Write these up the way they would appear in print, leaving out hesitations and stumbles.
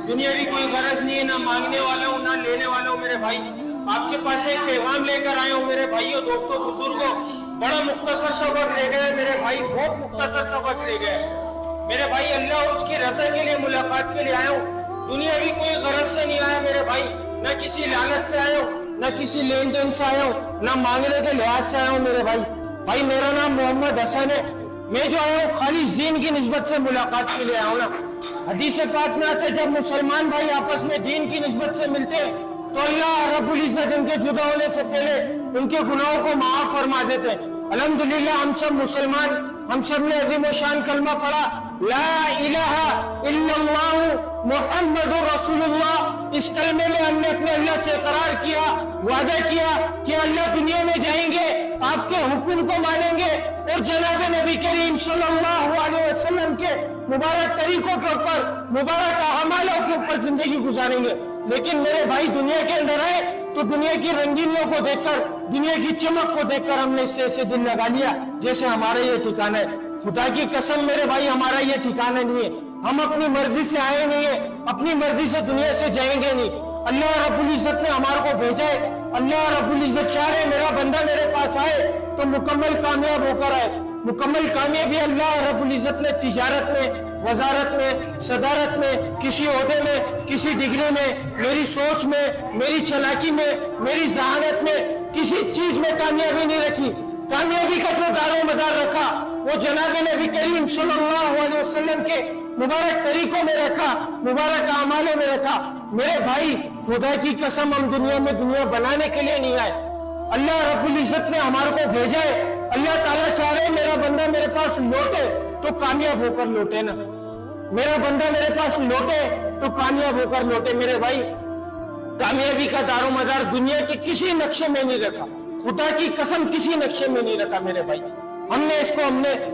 दुनियावी कोई गरज नहीं है, ना मांगने वाला हूँ ना लेने वाला हूँ मेरे भाई। आपके पास एक पैगाम लेकर आया हूँ मेरे भाइयों, दोस्तों, बुजुर्गों। बड़ा मुख्तसर सबक ले गए मेरे भाई, बहुत मुख्तसर सबक ले गए मेरे भाई। अल्लाह और उसकी रजा के लिए, मुलाकात के लिए आया हूँ। दुनियावी कोई गरज से नहीं आया मेरे भाई, न किसी लालच से आया हूँ, न किसी लेन देन से आया हूँ, न मांगने के लिहाज से आया हूँ मेरे भाई। भाई मेरा नाम मोहम्मद हसन है। मैं जो आया हूँ खालिस दीन की निस्बत से मुलाकात के लिए आया हूँ ना। हदीस पाक में आते जब मुसलमान भाई आपस में दीन की निस्बत से मिलते हैं तो अल्लाह रब्बुल इज्जत उनके जुदा होने से पहले उनके गुनाहों को माफ फरमा देते हैं। अल्हम्दुलिल्लाह हम सब मुसलमान, हम सब ने अज़ीम व शान कलमा पढ़ा, ला इलाहा इल्लल्लाह मुहम्मदुर रसूलुल्लाह। इस कलमे में हमने अपने अल्लाह से इकरार किया, वादा किया कि अल्लाह दुनिया में जाएंगे, आपके हुक्म को मानेंगे और जनाब नबी करीम सल्लल्लाहु अलैहि वसल्लम के मुबारक तरीकों के ऊपर, मुबारक अमालों के ऊपर जिंदगी गुजारेंगे। लेकिन मेरे भाई दुनिया के अंदर आए तो दुनिया की रंगीनियों को देखकर, दुनिया की चमक को देखकर हमने इससे ऐसे दिल लगा लिया जैसे हमारा ये ठिकाना है। खुदा की कसम मेरे भाई हमारा ये ठिकाना नहीं है। हम अपनी मर्जी से आए नहीं है, अपनी मर्जी से दुनिया से जाएंगे नहीं। अल्लाह रब्बुल इज्जत ने हमारे को भेजा है। अल्लाह रब्बुल इज्जत चाह रहे मेरा बंदा मेरे पास आए तो मुकम्मल कामयाब होकर आए। मुकम्मल कामयाबी अल्लाह रब्बुल इज्जत ने तिजारत में, वजारत में, सदारत में, किसी ओहदे में, किसी डिग्री में, मेरी सोच में, मेरी चालाकी में, मेरी जहानत में, किसी चीज में कामयाबी नहीं रखी। कामयाबी का जो दारो मदार रखा वो जनाब नबी करीम सल्लल्लाहु अलैहि वसल्लम के मुबारक तरीकों में रखा, मुबारक अमालों में रखा। मेरे भाई खुदा की कसम हम दुनिया में दुनिया बनाने के लिए नहीं आए। अल्लाह रब्बुल इज्जत ने हमारे को भेजा है। अल्लाह ताला चाह रहे मेरा बंदा मेरे पास लौटे तो कामयाब होकर लौटे ना, मेरा बंदा मेरे पास लौटे तो कामयाब होकर लौटे। मेरे भाई कामयाबी का दारो मदार दुनिया के किसी नक्शे में नहीं रखा, खुदा की कसम किसी नक्शे में नहीं रखा मेरे भाई। हमने इसको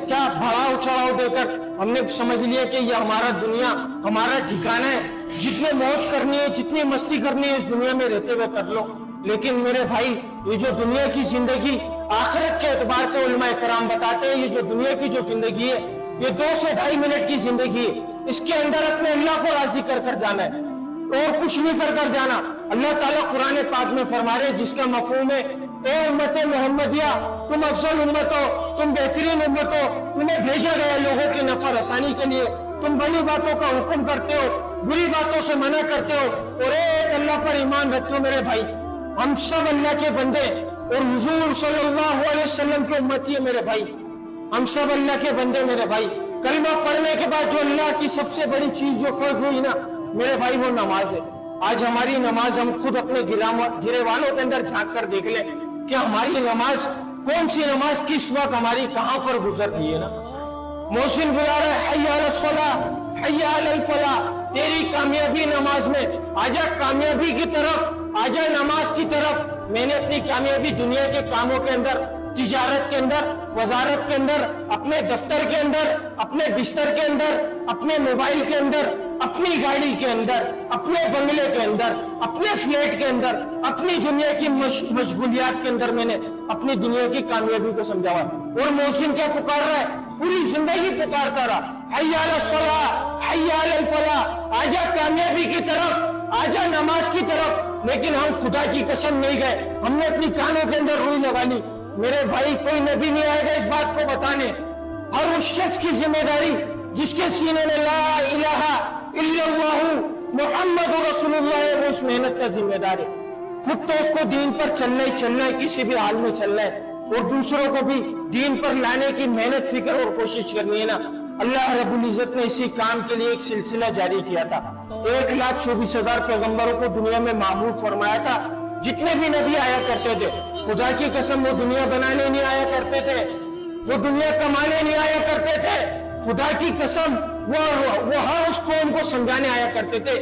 क्या बढ़ाव चढ़ाव देकर हमने समझ लिया कि ये हमारा दुनिया, हमारा ठिकाना है। जितने मौज करनी है, जितनी मस्ती करनी है इस दुनिया में रहते हुए कर लो। लेकिन मेरे भाई ये जो दुनिया की जिंदगी आखिरत के एतबार से उलमा इकराम बताते हैं, ये जो दुनिया की जो जिंदगी है ये 2 से 2.5 मिनट की जिंदगी है। इसके अंदर अपने अल्लाह को राजी कर जाना है और कुछ नहीं कर जाना। अल्लाह ताला कुरान पाक में फरमा रहे जिसका मफहूम है, ए उम्मत मोहम्मदिया तुम अफजल उम्मत हो, तुम बेहतरीन उम्मत हो, तुम्हें भेजा गया लोगों की नफर आसानी के लिए। तुम भली बातों का हुक्म करते हो, बुरी बातों से मना करते हो और एक अल्लाह पर ईमान रखते हो। मेरे भाई हम सब अल्लाह के बंदे और हुजूर सल्लल्लाहु अलैहि वसल्लम के उम्मती है मेरे भाई। हम सब अल्लाह के बंदे मेरे भाई। कलमा पढ़ने के बाद जो अल्लाह की सबसे बड़ी चीज जो फर्ज हुई ना मेरे भाई वो नमाज है। आज हमारी नमाज हम खुद अपने गिरेवानों के अंदर झांक कर देख ले कि हमारी नमाज कौन सी नमाज किस वक्त हमारी कहां पर गुजर रही है ना। मोहसिन बुला रहा है हय्या अलस सलाह, हय्या अलल फलाह। तेरी कामयाबी नमाज में, आजा कामयाबी की तरफ, आजा नमाज की तरफ। मैंने अपनी कामयाबी दुनिया के कामों के अंदर, तिजारत के अंदर, वजारत के अंदर, अपने दफ्तर के अंदर, अपने बिस्तर के अंदर, अपने मोबाइल के अंदर, अपनी गाड़ी के अंदर, अपने बंगले के अंदर, अपने फ्लैट के अंदर, अपनी दुनिया की मशगूलियात के अंदर मैंने अपनी दुनिया की कामयाबी को समझावा। और मोहसिन क्या पुकार रहा है? पूरी जिंदगी पुकारता रहा, हय्या अलस सलाह, हय्या अलल फलाह। आजा कामयाबी की तरफ, आजा नमाज की तरफ। लेकिन हम खुदा की कसम नहीं गए, हमने अपनी कानों के अंदर रुई लगा ली। मेरे भाई कोई नबी नहीं आएगा इस बात को बताने। हर उस शख्स की जिम्मेदारी जिसके सीने में ला इलाहा इल्लल्लाह मुहम्मदुर रसूलुल्लाह है, वो उस मेहनत का जिम्मेदार है। खुद तो उसको दीन पर चलना ही चलना है, किसी भी हाल में चलना है और दूसरों को भी दीन पर लाने की मेहनत, फिक्र और कोशिश करनी है ना। अल्लाह रब्बुल इज्जत ने इसी काम के लिए एक सिलसिला जारी किया था। 1,24,000 पैगंबरों को दुनिया में माबूद फरमाया था। जितने भी नबी आया करते थे, खुदा की कसम वो दुनिया बनाने नहीं आया करते थे, वो दुनिया कमाने नहीं आया करते थे। खुदा की कसम वो हर उस कौम को समझाने आया करते थे। ए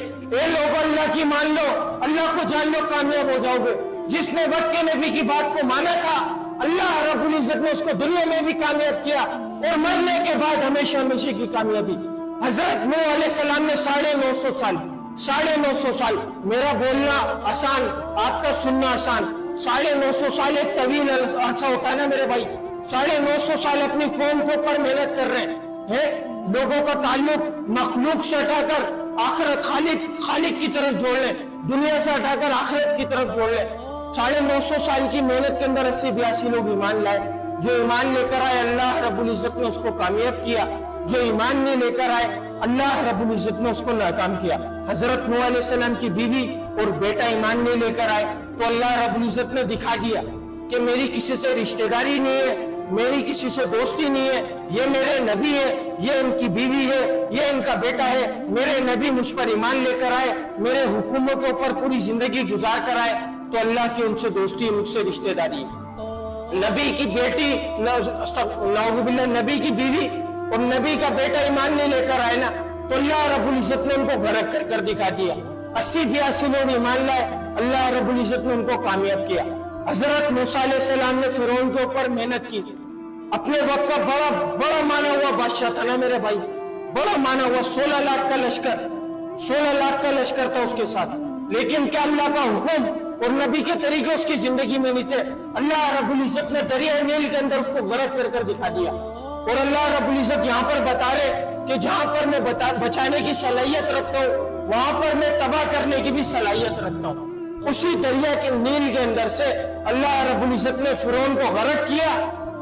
लोगों अल्लाह की मान लो, अल्लाह को जान लो, कामयाब हो जाओगे। जिसने वक्त के नबी की बात को माना था अल्लाह रब्बुल इज्जत ने उसको दुनिया में भी कामयाब किया और मरने के बाद हमेशा हमेशा की कामयाबी। हजरत नूह अलैहिस्सलाम ने 950 साल, मेरा बोलना आसान, आपका सुनना आसान। 950 साल एक तवील अरसा होता है ना मेरे भाई। 950 साल अपनी कौम के ऊपर मेहनत कर रहे हैं, है, लोगों का ताल्लुक मखलूक से हटाकर आखिरत खालिक की तरफ जोड़ ले, दुनिया से हटाकर आखिरत की तरफ जोड़ ले। 950 साल की मेहनत के अंदर 80-82 लोग ईमान लाए। जो ईमान लेकर आए अल्लाह रब्बुल इज्जत ने उसको कामयाब किया, जो ईमान नहीं लेकर आए अल्लाह रब्बुल इज्जत ने उसको नाकाम किया। हजरत नूह अलैहिस्सलाम की बीवी और बेटा ईमान नहीं लेकर आए तो अल्लाह रब्बुल इज्जत ने दिखा दिया कि मेरी किसी से रिश्तेदारी नहीं है, मेरी किसी से दोस्ती नहीं है, ये मेरे नबी है, ये इनकी बीवी है, ये इनका बेटा है, मेरे नबी मुझ पर ईमान लेकर आए, मेरे हुक्मों के ऊपर पूरी जिंदगी गुजार कर आए, तो अल्लाह की उनसे दोस्ती, मुझसे रिश्तेदारी है। नबी की बेटी, नाउज़ुबिल्लाह, नबी की बीवी और नबी का बेटा ईमान नहीं लेकर आए ना, तो अल्लाह रब्बुल इज्जत ने उनको गरक कर दिखा दिया। 80-82 लोग ईमान लाए, अल्लाह रब्बुल इज्जत ने उनको कामयाब किया। हजरत मूसा अलैहिस्सलाम ने फिरौन के ऊपर मेहनत की, अपने वक्त का बड़ा माना हुआ बादशाह था ना मेरे भाई, बड़ा माना हुआ 16 लाख का लश्कर था उसके साथ, लेकिन क्या अल्लाह का हुक्म और नबी के तरीके उसकी जिंदगी में नहीं थे। अल्लाह रब्बुल इज्जत ने दरिया नील के अंदर उसको गरक कर दिखा दिया। और अल्लाह रब्बुल इज्जत यहाँ पर बता रहे कि जहां पर मैं बचाने की सलाहियत रखता हूँ, वहां पर मैं तबाह करने की भी सलाहियत रखता हूँ। उसी दरिया के नील के अंदर से अल्लाह रब्बुल इज्जत ने फिरौन को गरक किया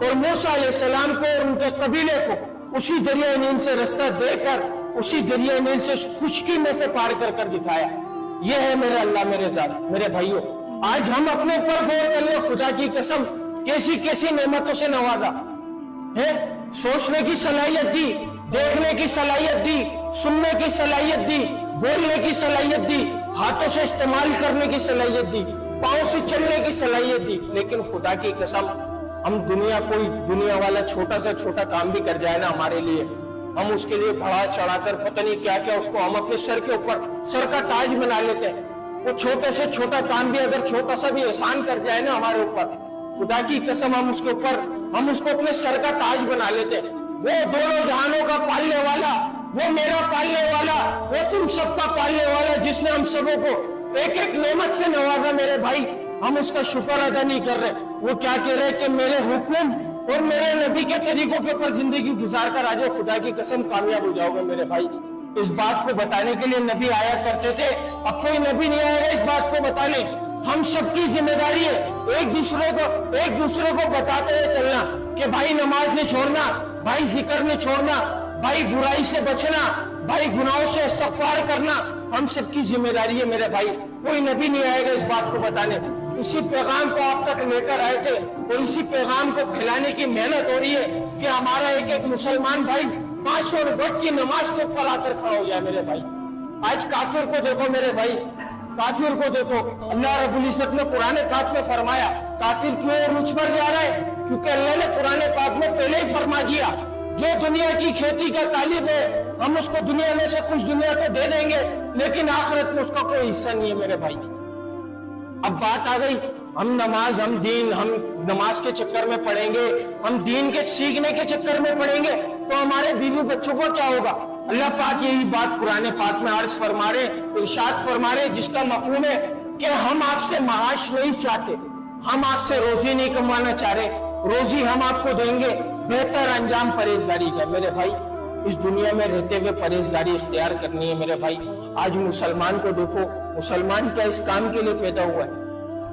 और मूसा अलैहिस्सलाम को और उनके कबीले को उसी दरिया नील से रास्ता देकर उसी दरिया नील से खुशकी में से पार कर दिखाया। यह है मेरे अल्लाह, मेरे ज़ात, मेरे भाइयों। आज हम अपने ऊपर गौर कर ले, खुदा की कसम कैसी नेमतों से नवाजा है। सोचने की सलाहियत दी, देखने की सलाहियत दी, सुनने की सलाहियत दी, बोलने की सलाहियत दी, हाथों से इस्तेमाल करने की सलाहियत दी, पांव से चलने की सलाहियत दी, लेकिन खुदा की कसम हम दुनिया वाला छोटा से छोटा काम भी कर जाए ना हमारे लिए, हम उसके लिए बढ़ा चढ़ाकर पता नहीं क्या क्या उसको हम अपने सर के ऊपर सर का ताज बना लेते हैं। वो छोटे से छोटा काम भी अगर छोटा सा भी एहसान कर जाए ना हमारे ऊपर, खुदा की कसम हम उसको अपने सर का ताज बना लेते हैं। वो दोनों जहानों का पालने वाला, वो मेरा पालने वाला, वो तुम सबका पालने वाला, जिसने हम सबों को एक एक नेमत से नवाजा मेरे भाई, हम उसका शुक्र अदा नहीं कर रहे। वो क्या कह रहे कि मेरे हुक्म और मेरे नबी के तरीकों के ऊपर जिंदगी गुजार कर आ जाओ, खुदा की कसम कामयाब हो जाओगे मेरे भाई। इस बात को बताने के लिए नबी आया करते थे, अब कोई नबी नहीं आएगा इस बात को बताने। हम सबकी जिम्मेदारी है एक दूसरे को बताते हुए चलना कि भाई नमाज नहीं छोड़ना, भाई जिक्र नहीं छोड़ना, भाई बुराई से बचना, भाई गुनाहों से इस्तगफार करना, हम सबकी जिम्मेदारी है मेरे भाई। कोई नबी नहीं आएगा इस बात को बताने। इसी पैगाम को आप तक लेकर आए थे और इसी पैगाम को फैलाने की मेहनत हो रही है कि हमारा एक मुसलमान भाई 5 वक्त की नमाज के ऊपर आकर खड़ा हो जाए मेरे भाई। आज काफिर को देखो मेरे भाई, काफिर को देखो, अल्लाह रब्बुल इज्जत ने कुरान पाक में फरमाया काफिर क्यों मुझ पर जा रहा है, क्योंकि अल्लाह ने कुरान पाक में पहले ही फरमा दिया जो दुनिया की खेती का तालिब है हम उसको दुनिया में से कुछ दुनिया को दे देंगे, लेकिन आखिरत में उसका कोई हिस्सा नहीं है मेरे भाई। अब बात आ गई हम नमाज के चक्कर में पढ़ेंगे, हम दीन के सीखने के चक्कर में पढ़ेंगे तो हमारे बीवी बच्चों को क्या होगा। अल्लाह पाक यही बात कुरान पाक में अर्ज फरमा रहे, इरशाद फरमा रहे, जिसका मफहूम है कि हम आपसे माश नहीं चाहते, हम आपसे रोजी नहीं कमाना चाह रहे, रोजी हम आपको देंगे, बेहतर अंजाम परहेजगारी का। मेरे भाई इस दुनिया में रहते हुए परहेजगारी इख्तियार करनी है मेरे भाई। आज मुसलमान को देखो, मुसलमान क्या इस काम के लिए पैदा हुआ है।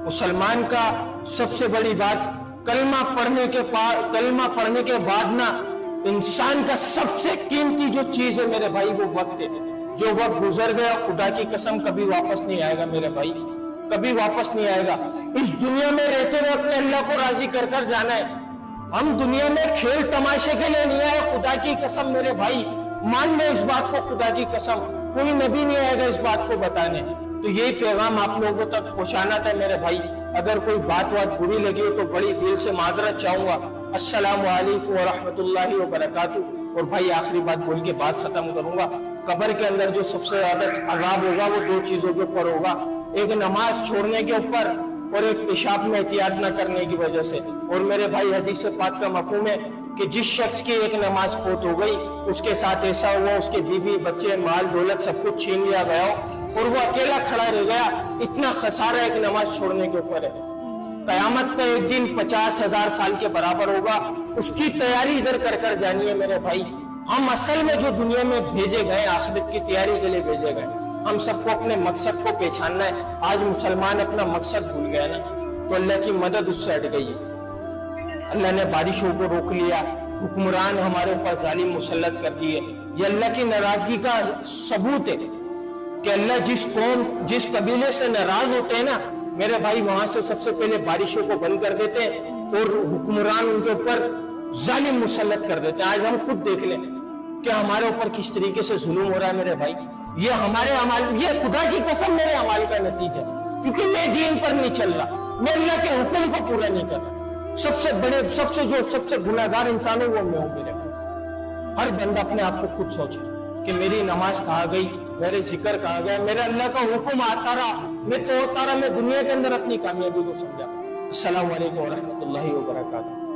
मुसलमान का सबसे बड़ी बात कलमा पढ़ने के बाद ना इंसान का सबसे कीमती जो चीज है मेरे भाई वो वक्त है। जो वक्त गुजर गया खुदा की कसम कभी वापस नहीं आएगा मेरे भाई, कभी वापस नहीं आएगा। इस दुनिया में रहते हुए अपने अल्लाह को राजी कर जाना है। हम दुनिया में खेल तमाशे के लिए नहीं आए, खुदा की कसम मेरे भाई मान लो इस बात को, खुदा की कसम कोई नबी नहीं आएगा इस बात को बताने। तो यही पैगाम आप लोगों तक पहुंचाना था मेरे भाई। अगर कोई बात बुरी लगी हो तो बड़ी दिल से माजरत चाहूंगा। अस्सलामु अलैकुम व रहमतुल्लाहि व बरकातुहू। और भाई आखिरी बात बोल के बात खत्म करूंगा। कब्र के अंदर जो सबसे ज्यादा अजाब होगा वो 2 चीजों के ऊपर होगा, एक नमाज छोड़ने के ऊपर और एक पेशाब में एहतियात न करने की वजह से। और मेरे भाई हदीस पाक का मफहूम है कि जिस शख्स की एक नमाज फौत हो गई उसके साथ ऐसा हुआ उसके बीवी बच्चे माल दौलत सब कुछ छीन लिया गया और वो अकेला खड़ा रह गया। इतना खसारा एक नमाज छोड़ने के ऊपर है। कयामत का एक दिन 50,000 साल के बराबर होगा। उसकी तैयारी इधर कर जानी है मेरे भाई। हम असल में जो दुनिया में भेजे गए, आखिरत की तैयारी के लिए भेजे गए, हम सबको अपने मकसद को पहचानना है। आज मुसलमान अपना मकसद भूल गया ना, तो अल्लाह की मदद उससे हट गई है। अल्लाह ने बारिशों को रोक लिया, हुक्मरान हमारे ऊपर जालिम मुसल्लत कर दिए। ये अल्लाह की नाराजगी का सबूत है कि अल्लाह जिस कौम, जिस कबीले से नाराज होते हैं ना मेरे भाई, वहां से सबसे पहले बारिशों को बंद कर देते हैं और हुक्मरान उनके ऊपर जालिम मुसल्लत कर देते हैं। आज हम खुद देख लें कि हमारे ऊपर किस तरीके से जुल्म हो रहा है मेरे भाई। ये हमारे अमाल, ये खुदा की कसम मेरे अमाल का नतीजा, क्योंकि मैं दीन पर नहीं चल रहा, मैं अल्लाह के हुक्म को पूरा नहीं कर रहा। सबसे बड़े, सबसे गुनाहगार इंसान है वो मैं हूं मेरे भाई। हर बंदा अपने आप को खुद सोचे कि मेरी नमाज कहाँ गई, मेरे जिक्र कहाँ गया, मेरा अल्लाह का हुक्म आता रहा, मैं तो होता रहा, मैं दुनिया के अंदर अपनी कामयाबी को समझा। अस्सलामु अलैकुम व रहमतुल्लाहि व बरकातहू।